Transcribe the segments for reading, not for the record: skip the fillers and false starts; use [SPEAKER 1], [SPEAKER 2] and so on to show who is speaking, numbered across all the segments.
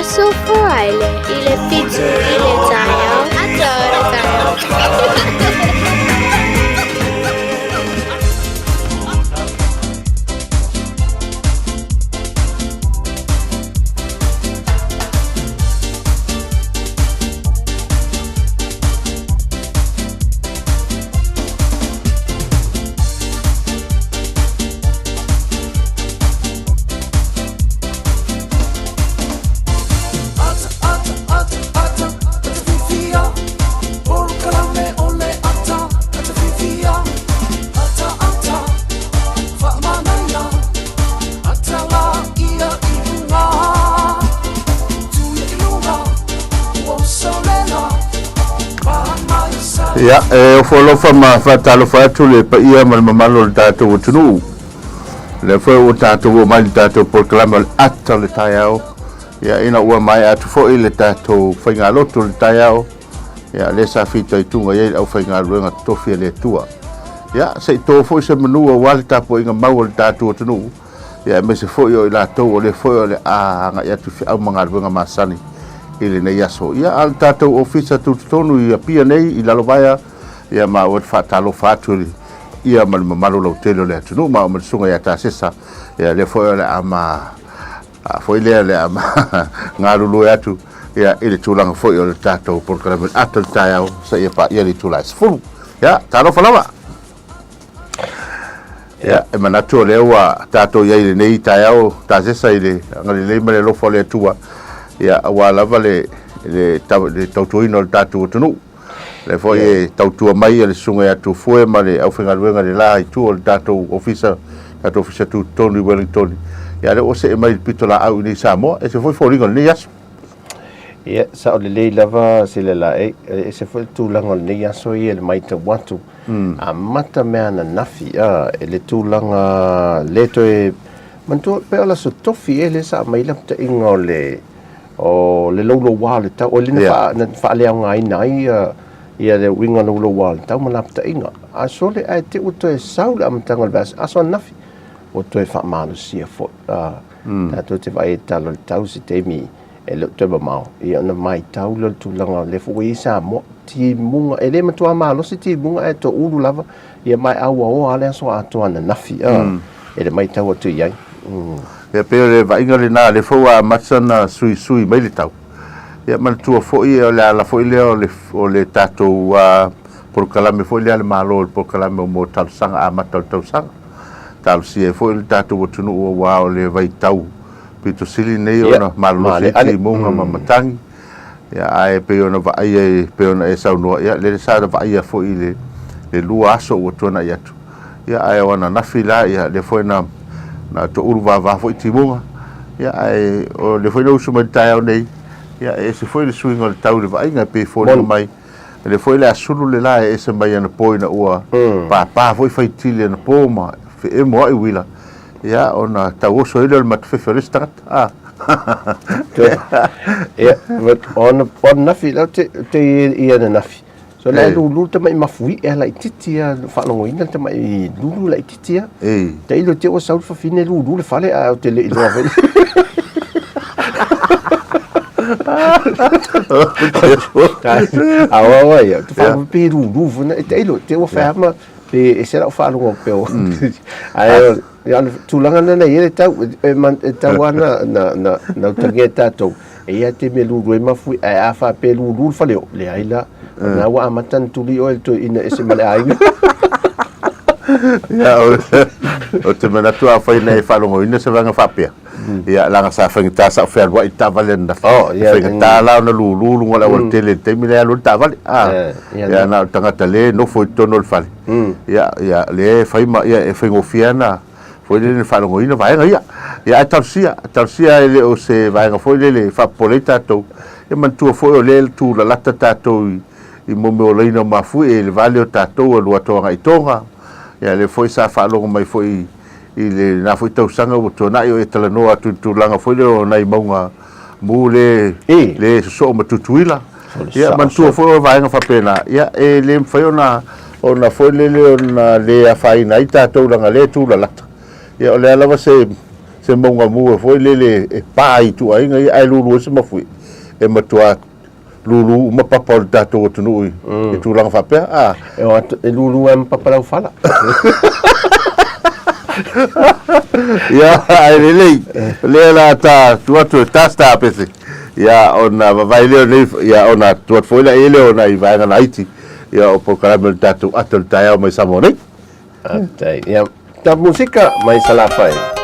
[SPEAKER 1] sofa ile pizza ile tayo adoro tayo.
[SPEAKER 2] Ya, follow from fatalo fatu le pa ia mal mamalo tato tunu. Le foi o tato o mal tato proclama ato le taiao. Ya ina ua mai atu fo ile tato fainga loto le taiao. Ya le sa fito itunga ye au fainga luenga tofi le tua. Ya se to fo se menua wal tapo inga mau le tato tunu. Ya me se fo yo la to o le fo le a nga ya tu au manga luenga masani. Ile nei aso ia al tatou ofisa tutonu ia pia nei i lalovaya ia ma o fatalo fatu ia mal mamalo lo telo le tunu ma o sunga ia tasesa ia le foi le ama foi le ama ngarulu atu ia ile tulang foi o tatou por kala atal tayao sa ia pa ia le tulais fu ia talo falama ia e manatu le wa tatou ia ile nei tayao tasesa ile ngali le mele lo fole tua ya wala vale le tautua ino le tatu tunu le foi tautua mai le sunga ya tu foi male au finga luenga le la tu le tatu officer tu Tony Wellington ya le ose mai pitola au ni Samoa e se foi foringo ni yas
[SPEAKER 3] ya sa o le lava se le la e se foi tu langa ni yaso ye le mai te watu a mata mea na nafi le tu langa le to e manto pe ala so tofi ele sa mai la te ingo le o le lolo wale ta o le na fa le ngai nai ia le winga lolo wale ta mo lapta inga a sole ai te uto e saul am tangal bas aso nafi o to e fa manu sia fo ta to te vai ta lo tau si te mi e lo te ba mau ia na mai tau lo tu langa le fo i sa mo ti munga ele ma to ma lo si ti munga e to ulu lava ia mai au o ale so a to na nafi ele mai tau to ia
[SPEAKER 2] ya pere va ingale na le fo a matsana sui mai le tau ya man tu fo i la fo ile o le tato por kala me fo ile malo por kala me mo tal sanga a matal tau sanga tal si fo ile tato o tunu o wa o le vai tau pito sili nei ona malo si mo nga matangi ya ai pe ona va ai pe ona e sau no ya le sa va ai fo ile le lua aso o tona ya tu ya ai ona na fila ya le fo na to urva va foi timunga ya ai o le foi no suma tao nei ya ese foi le swing o tau le vai nga pe foi mai le foi le asulu le la ese mai na poina ua pa foi fai tile na poma fe e mo i wila ya ona tau so ile mat fe feristat
[SPEAKER 3] ya on nafi te ia na nafi so la lulu te mai mafui e la titia fa no ina te mai lulu la titia te ilo te o saul fa fine lulu le fale a te le ilo ave awa ya tu fa pe lulu funa te ilo te o fa ma pe se la fa lo pe o ai ya tu langa na ye ta na targeta to e ia te me lulu e mafui a fa pe lulu fale le ai la na wa amatan tuli o to ina ese male ai
[SPEAKER 2] ya o te mana tu a fai nei fa lo ina se vanga fa pe ya la sa fa ta sa fer wa ita valen da fa ta la na lulu ngala o tele te mi le lo ta vale ya na tanga tele no foi tono fale ya le fai ma ya e fai ngofiana foi le fa lo ina vai ya tarsia ele o se vai nga foi le fa poleta to e man tu foi o le tu la lata tato i mo me o leina mafu e le vale o tatou lua toanga i tonga ia le foi sa whaalongo mai foi i le na foi tau sanga o tona i o e talanoa tu langa foi le o nai maunga mu le so ma tutuila ia man tu foi o vaenga whapena ia e le mwhai ona foi le ona le a whaina i tatou langa le tu la lata ia o le alawa se se monga mua foi lele e pai tu ai ngai ai lulu se mafui e matua lulu uma papa o tatou tunu e tu lang fape
[SPEAKER 3] e lulu am papalau fala
[SPEAKER 2] ya ai lele lela ta tu ta sta pese ya ona vai leo nei ya ona tu foi la ele ona i vai na iti ya o por caramel tatou atul taia mai Samoa nei
[SPEAKER 3] ya ta musika mai salafai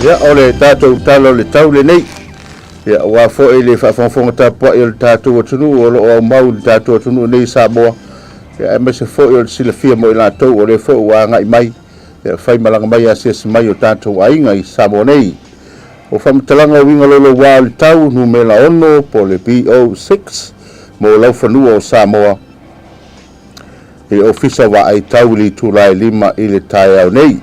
[SPEAKER 2] Ya ole tatou talo le tau le nei. Ya wa fo ele fa fonga tapa il tatou tunu o lo mau tatou tunu nei Samoa. Ya me se fo il silafia mo la tau ole fo wa ngai mai. Ya fai malanga mai ases mai o tatou ainga I Samoa nei. O fam talanga winga lo wa le tau nu me la ono po le PO6 mo lau fanu o Samoa. E ofisa wa ai tau li tulai lima ile tai au nei.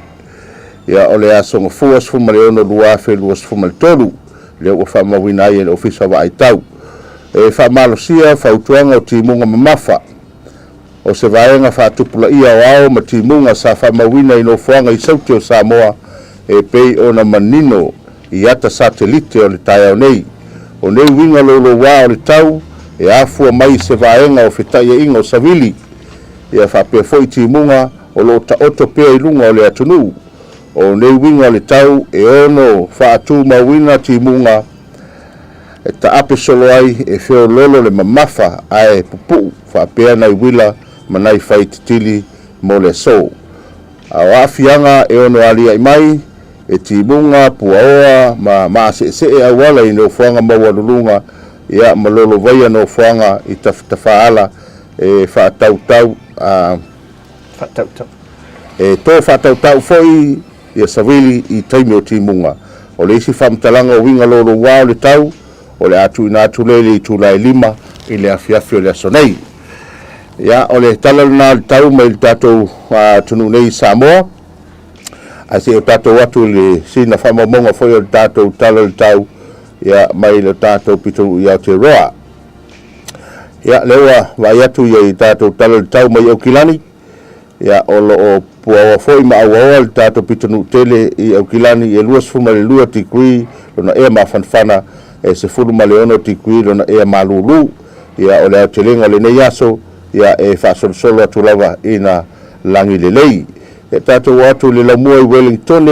[SPEAKER 2] Ya ole asonga fuas fuma le ono lua fe luas fuma le tolu le o fa mawina ai le ofisa wa ai tau e fa malosia fa utuanga o timunga mamafa o se vaenga fa tupula ia wao ma timunga sa fa mawina ino fuanga I sauti o Samoa e pei ona manino I ata satelite o le tai au nei o nei winga lolo wao le tau e afua mai se vaenga o fetaia inga o savili ia fa pe foi timunga o lo ta oto pe ilunga o le atunu o nei winga le tau e ono fa atu mawina timunga e ta ape solo ai e feo lolo le mamafa ai pupu fa pea nai wila manai fai titili mo le so a wafianga e ono ali ai mai e timunga puaoa ma se e awala I no fuanga mawalulunga ia malolo vaia no fuanga I tafaala e fa tau e to fa tau foi ia savili I taimi o timunga o le isi famtalanga o winga lolo wao le tau o le atu ina atu lele I tulai lima I le afiafi o le asonei ia o le talalana le tau mai le tatou tunu nei Samoa a se o tatou atu le sina whamamonga foi o le tatou tala le tau ia mai le tatou pitonu I Aotearoa ia lewa vai atu I tatou tala le tau mai o Kilani ia o lo puawa foi ma awa le tatou pitonu tele I Aukilani e luas fuma le lua tikui lona ea mafanfana e se fulu ma leono tikui lona ea malulu ia o le telenga le nei aso ia e whasolosolo atu lava ina langi le lei e tatou atu le lamua I Wellington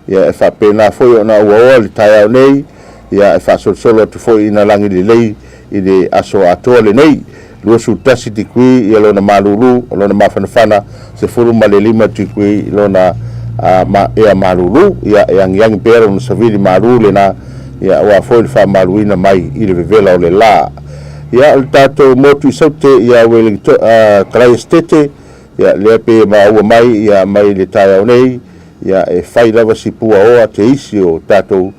[SPEAKER 2] ia e whapena foi o na awa le tai au nei ia e whasolosolo atu foi ina langi le lei I le aso atoa le nei luasu tasi tikui ia lona malulu o lona mafanfana se fulu ma le lima tikui lona ma ea malulu ia e angiangi pera no savili malulu na ia wa foi le fa maluina mai I le vevela o le la ia le tatou motu I saute ia Wellington Christchurch ia le pe ma ua mai ia mai le tai au nei ia e fai lava sipua oa te isi o tatou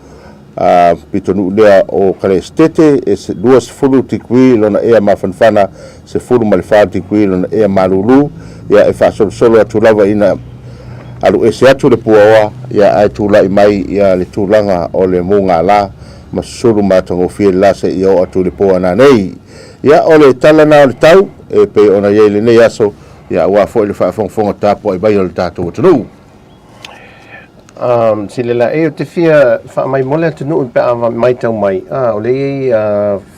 [SPEAKER 2] pitonu lea o Christchurch e se duas fulu tikui lona ea mafanfana se fulu ma le fa tikui lona ea malulu ia e whasolosolo atu lava ina alu e se atu le puaoa ia ai tula I mai ia le tūlanga o le munga la ma sulu matango fie la se ia o atu le pua na nei ia o le talana o le tau e pe ona iei le nei aso ia ua fo le whaafonga tapo I bai o le tātou tunu
[SPEAKER 3] sile la e o te fia fa mai mole atu nu pe mai tau mai o le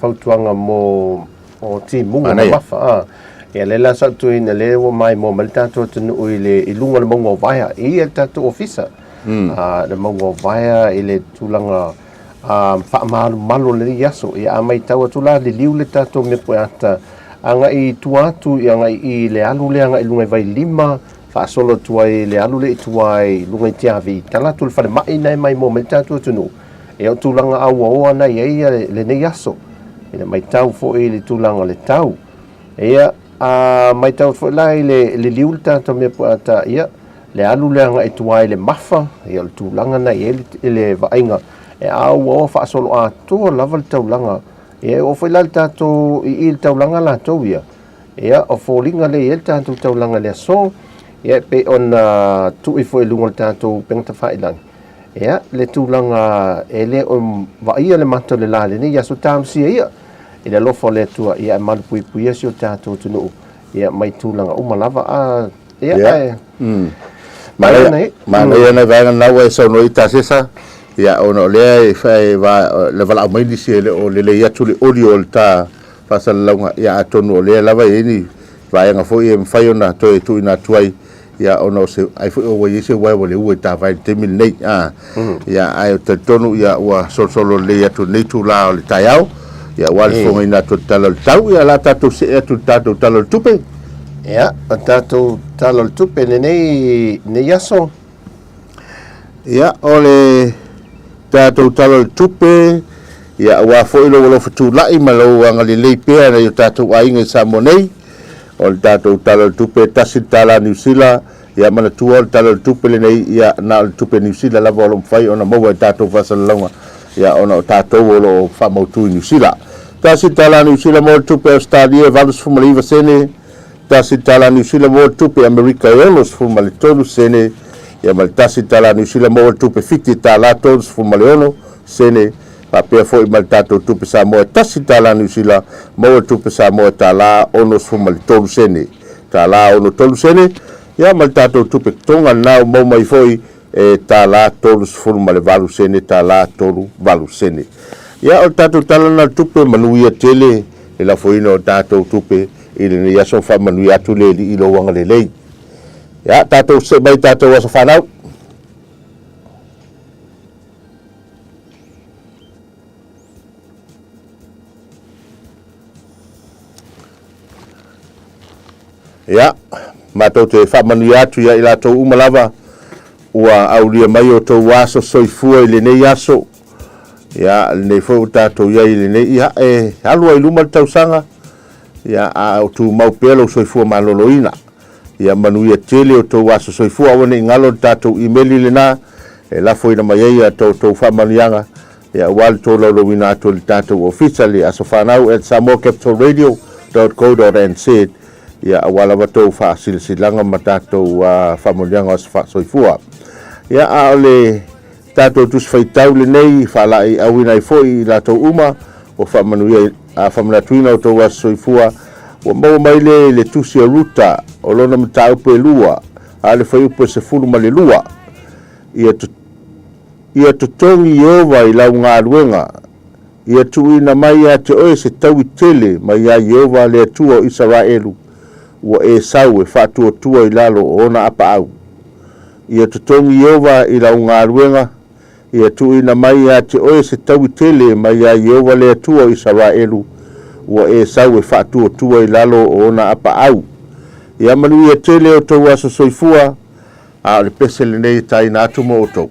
[SPEAKER 3] fautuanga mo o ti munga mafa ia le la sa tu ina le o mai mo malta to nu I le I lunga le mongo vaia I e tatu ofisa le mongo vaia I le tulanga fa malu le yaso ia mai tau tu la le liu le tatu me poata anga I tuatu anga I le alu le anga I lunga vai lima fa solo tuai le alu le tuai lunga tiavi tala tu fa mai nei mai mo me tatu tunu e o tulanga au o na ia le nei aso ina mai tau fo I le tulanga le tau ia a mai tau fo lai le liulta to me ata ia le alu le anga I tuai le mafa ia le tulanga na ia le vainga e au o fa solo a to lava le tulanga e o foi la tato I il taulanga la to ia o folinga le il tato taulanga le so ia pe on tu I foi lunga tato pengta failang ia le tulanga ele o va ia le mato le la le ni ya so tam si ia ile lo fo le tua ia mal pui pui si o tato tunu ia mai tulanga o malava a ia
[SPEAKER 2] mana ia na vai na wa so no ita sesa ia ono le fai va le vala mai di se le o le ia tu le audio ta pasal longa ia atonu le lava ini vai nga foi em fai ona to tu ina tuai ia ono se ai foi o ye se wa le u ta vai te min nei ia ai te tonu ia wa solo le ia tu nei tu la le taiao ia wal fo ina to talo tau ia la ta tu se tu tato talo tupe
[SPEAKER 3] ia tato talo tupe nei yaso
[SPEAKER 2] ia ole tato talo tupe ia wa foi lo tu lai malo anga le pe na yo tato ainga Samoa nei o tato talo tupe tasi tala New Zealand ia mana tu o talo tupe le nei ia na tupe New Zealand la volum fai ona mo tato fasalonga ia ona tato lo fa mo tu New Zealand tasi tala New Zealand mo tupe Australia valus fumaliva sene tasi tala New Zealand mo tupe America elos fumali tolu sene ia mal tasi tala New Zealand mo tupe fiti tala todos fumaleono sene papea foi mal tato tupe Samoa tasi tala New Zealand mo tupe Samoa tala ono fumali tolu sene tala ono tolu sene ia mal tato tupe tonga nau mo mai foi tala tolu fumali valu sene tala tolu valu sene ia o tato tala na tupe manuia tele la foi no tato tupe ile ia so fa manuia tule I lo wanga le lei ya tato se bai tato was fanau ya mato te fa manu atu ya ila to umalava ua aulia mai o to waso soifua ile nei aso ya ne fo tato ya ile nei ya alua iluma tausanga ya a tu mau pelo soifua maloloina ia manuia tele o tau aso soifua wane ngalo tatou imeli lena la foi na mai ia tau whamanianga ia wale tō laulo wina ato li tatou officially aso whanau at samoacapitalradio.co.nz ia wala watou whaasilsilanga ma tatou whamanianga aso soifua ia a ole tatou tus whaitau le nei whalai awina I foi la tau uma o whamanuia whamanatuina o tau aso soifua o mau mai le tusi a ruta o lona matau pe lua a le whai upo se fulu ma le lua ia tutongi Yehova I lau ngā ruenga ia tuina mai a te oe se taui tele mai a Yehova le atua o Israelu ua sau whaatua tua I lalo o ona apa au ia tutongi Yehova I lau ngā ruenga ia tuina mai a te oe se taui tele mai a Yehova le atua o Israelu ua sau whaatua tua I lalo o ona apa au ia manuia tele o tau aso soifua a le pese le nei tai nātu mo o tau